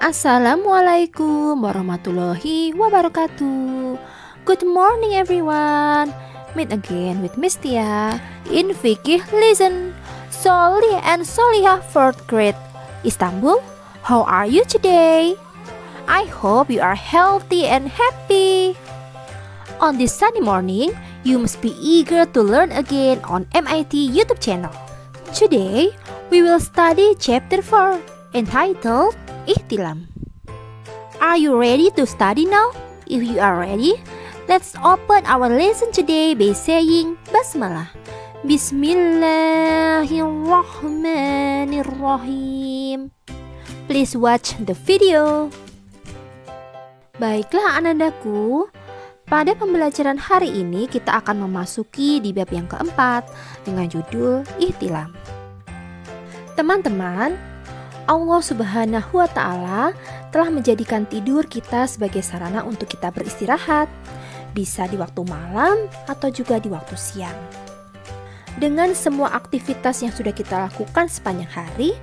Assalamualaikum warahmatullahi wabarakatuh. Good morning everyone. Meet again with Miss Tia in Fikih Listen. Solih and Solihah 4th grade, Istanbul. How are you today? I hope you are healthy and happy. On this sunny morning, you must be eager to learn again on MIT YouTube channel. Today, we will study chapter 4 entitled Ihtilam. Are you ready to study now? If you are ready, let's open our lesson today by saying Basmalah. Bismillahirrahmanirrahim. Please watch the video. Baiklah anandaku, pada pembelajaran hari ini kita akan memasuki di bab yang keempat dengan judul Ihtilam. Teman-teman, Allah Subhanahu wa Ta'ala telah menjadikan tidur kita sebagai sarana untuk kita beristirahat, bisa di waktu malam atau juga di waktu siang. Dengan semua aktivitas yang sudah kita lakukan sepanjang hari,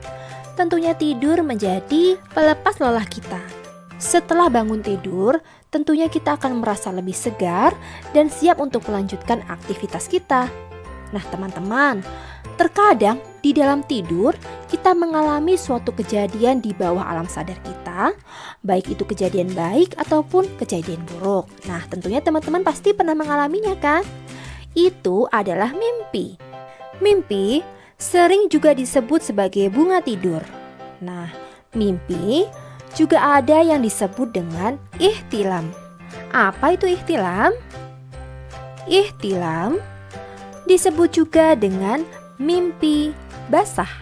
tentunya tidur menjadi pelepas lelah kita. Setelah bangun tidur, tentunya kita akan merasa lebih segar dan siap untuk melanjutkan aktivitas kita. Nah teman-teman, terkadang di dalam tidur kita mengalami suatu kejadian di bawah alam sadar kita, baik itu kejadian baik ataupun kejadian buruk. Nah tentunya teman-teman pasti pernah mengalaminya kan? Itu adalah mimpi. Mimpi sering juga disebut sebagai bunga tidur. Nah mimpi juga ada yang disebut dengan ihtilam. Apa itu ihtilam? Ihtilam disebut juga dengan mimpi basah.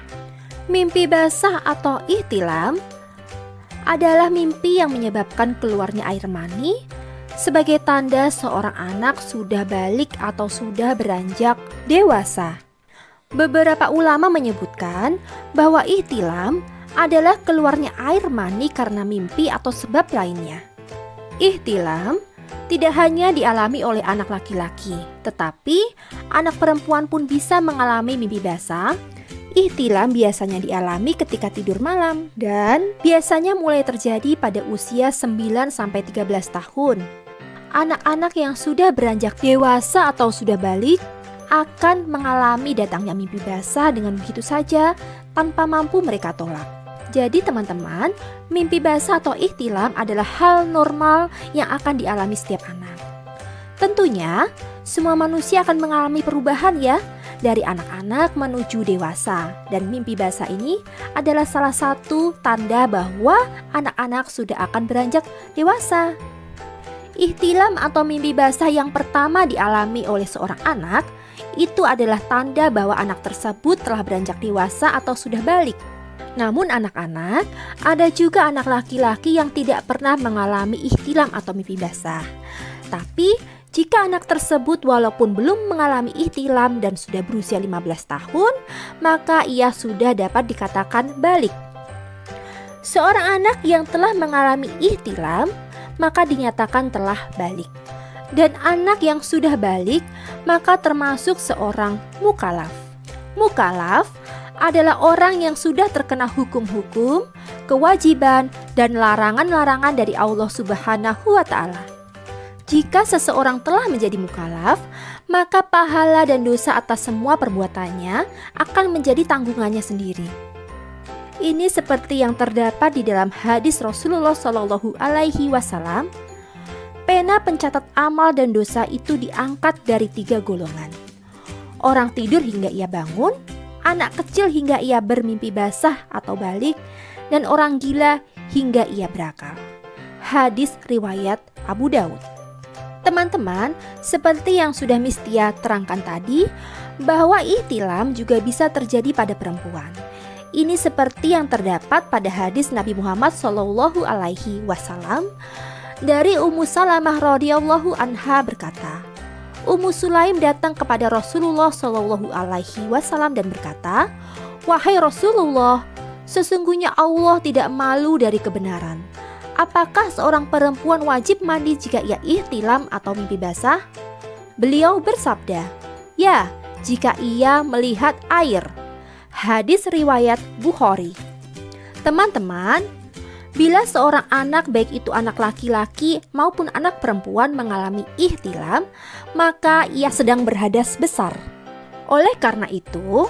Mimpi basah atau ihtilam adalah mimpi yang menyebabkan keluarnya air mani sebagai tanda seorang anak sudah balik atau sudah beranjak dewasa. Beberapa ulama menyebutkan bahwa ihtilam adalah keluarnya air mani karena mimpi atau sebab lainnya. Ihtilam tidak hanya dialami oleh anak laki-laki, tetapi anak perempuan pun bisa mengalami mimpi basah. Ihtilam biasanya dialami ketika tidur malam dan biasanya mulai terjadi pada usia 9-13 tahun. Anak-anak yang sudah beranjak dewasa atau sudah balik akan mengalami datangnya mimpi basah dengan begitu saja tanpa mampu mereka tolak. Jadi teman-teman, mimpi basah atau ihtilam adalah hal normal yang akan dialami setiap anak. Tentunya, semua manusia akan mengalami perubahan ya, dari anak-anak menuju dewasa. Dan mimpi basah ini adalah salah satu tanda bahwa anak-anak sudah akan beranjak dewasa. Ihtilam atau mimpi basah yang pertama dialami oleh seorang anak, itu adalah tanda bahwa anak tersebut telah beranjak dewasa atau sudah balik. Namun anak-anak, ada juga anak laki-laki yang tidak pernah mengalami ihtilam atau mimpi basah. Tapi jika anak tersebut walaupun belum mengalami ihtilam dan sudah berusia 15 tahun, maka ia sudah dapat dikatakan balik. Seorang anak yang telah mengalami ihtilam, maka dinyatakan telah balik. Dan anak yang sudah balik, maka termasuk seorang mukalaf. Mukalaf adalah orang yang sudah terkena hukum-hukum, kewajiban, dan larangan-larangan dari Allah Subhanahu wa Ta'ala. Jika seseorang telah menjadi mukalaf, maka pahala dan dosa atas semua perbuatannya akan menjadi tanggungannya sendiri. Ini seperti yang terdapat di dalam hadis Rasulullah Shallallahu Alaihi Wasallam. Pena pencatat amal dan dosa itu diangkat dari 3 golongan. Orang tidur hingga ia bangun, anak kecil hingga ia bermimpi basah atau balik, dan orang gila hingga ia berakal. Hadis riwayat Abu Daud. Teman-teman, seperti yang sudah Miss Tia terangkan tadi, bahwa ihtilam juga bisa terjadi pada perempuan. Ini seperti yang terdapat pada hadis Nabi Muhammad Shallallahu Alaihi Wasallam dari Ummu Salamah radhiyallahu anha berkata, Ummu Sulaim datang kepada Rasulullah Shallallahu Alaihi Wasallam dan berkata, "Wahai Rasulullah, sesungguhnya Allah tidak malu dari kebenaran. Apakah seorang perempuan wajib mandi jika ia ihtilam atau mimpi basah?" Beliau bersabda, "Ya, jika ia melihat air." Hadis riwayat Bukhari. Teman-teman, Bila seorang anak, baik itu anak laki-laki maupun anak perempuan mengalami ihtilam, maka ia sedang berhadas besar. Oleh karena itu,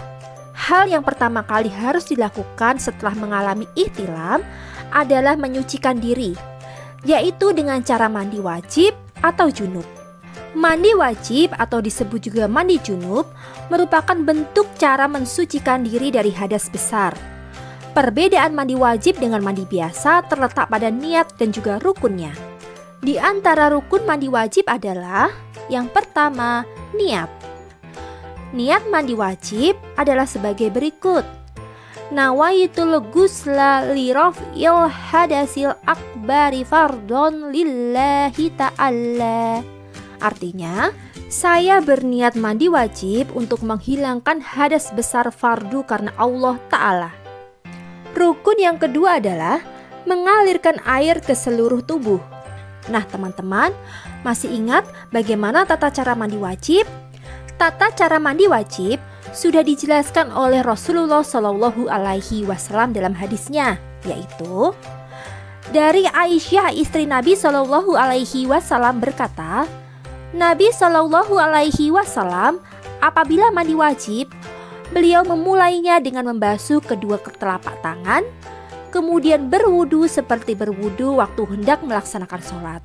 hal yang pertama kali harus dilakukan setelah mengalami ihtilam adalah menyucikan diri, yaitu dengan cara mandi wajib atau junub. Mandi wajib atau disebut juga mandi junub merupakan bentuk cara mensucikan diri dari hadas besar. Perbedaan mandi wajib dengan mandi biasa terletak pada niat dan juga rukunnya. Di antara rukun mandi wajib adalah yang pertama, niat. Niat mandi wajib adalah sebagai berikut. Nawaitul ghusla li raf'il hadasil akbari fardhon lillahi ta'ala. Artinya, saya berniat mandi wajib untuk menghilangkan hadas besar fardu karena Allah Ta'ala. Rukun yang kedua adalah mengalirkan air ke seluruh tubuh. Nah teman-teman, masih ingat bagaimana tata cara mandi wajib? Tata cara mandi wajib sudah dijelaskan oleh Rasulullah Shallallahu Alaihi Wasallam dalam hadisnya, yaitu dari Aisyah istri Nabi Shallallahu Alaihi Wasallam berkata, Nabi Shallallahu Alaihi Wasallam apabila mandi wajib, beliau memulainya dengan membasuh kedua telapak tangan, kemudian berwudu seperti berwudu waktu hendak melaksanakan sholat.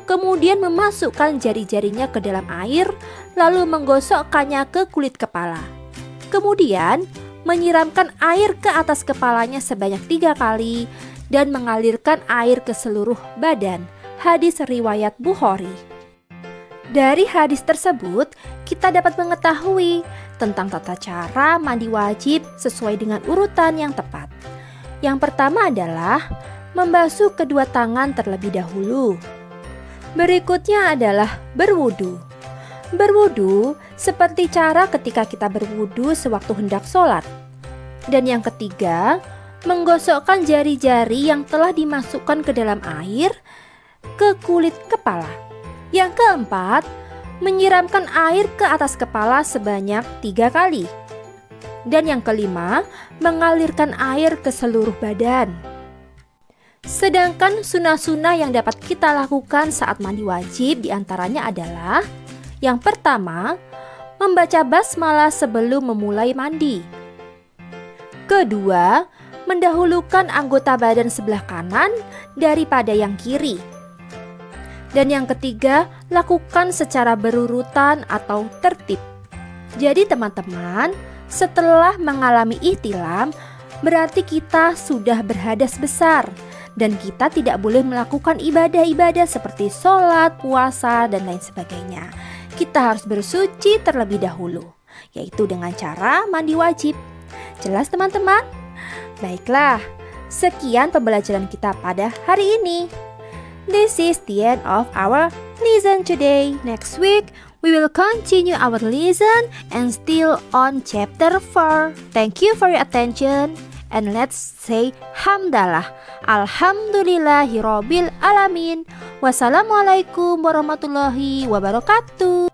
Kemudian memasukkan jari-jarinya ke dalam air, lalu menggosokkannya ke kulit kepala. Kemudian menyiramkan air ke atas kepalanya sebanyak 3 kali dan mengalirkan air ke seluruh badan. Hadis riwayat Bukhari. Dari hadis tersebut, kita dapat mengetahui tentang tata cara mandi wajib sesuai dengan urutan yang tepat. Yang pertama adalah membasuh kedua tangan terlebih dahulu. Berikutnya adalah berwudu. Berwudu seperti cara ketika kita berwudu sewaktu hendak sholat. Dan yang ketiga, menggosokkan jari-jari yang telah dimasukkan ke dalam air ke kulit kepala. Yang keempat, menyiramkan air ke atas kepala sebanyak 3 kali. Dan yang kelima, mengalirkan air ke seluruh badan. Sedangkan sunnah-sunnah yang dapat kita lakukan saat mandi wajib diantaranya adalah yang pertama, membaca basmalah sebelum memulai mandi. Kedua, mendahulukan anggota badan sebelah kanan daripada yang kiri. Dan yang ketiga, lakukan secara berurutan atau tertib. Jadi teman-teman, setelah mengalami ihtilam, berarti kita sudah berhadas besar. Dan kita tidak boleh melakukan ibadah-ibadah seperti sholat, puasa, dan lain sebagainya. Kita harus bersuci terlebih dahulu, yaitu dengan cara mandi wajib. Jelas teman-teman? Baiklah, sekian pembelajaran kita pada hari ini. This is the end of our lesson today. Next week, we will continue our lesson and still on chapter 4. Thank you for your attention and let's say hamdalah. Alhamdulillahirabbil alamin. Wassalamualaikum warahmatullahi wabarakatuh.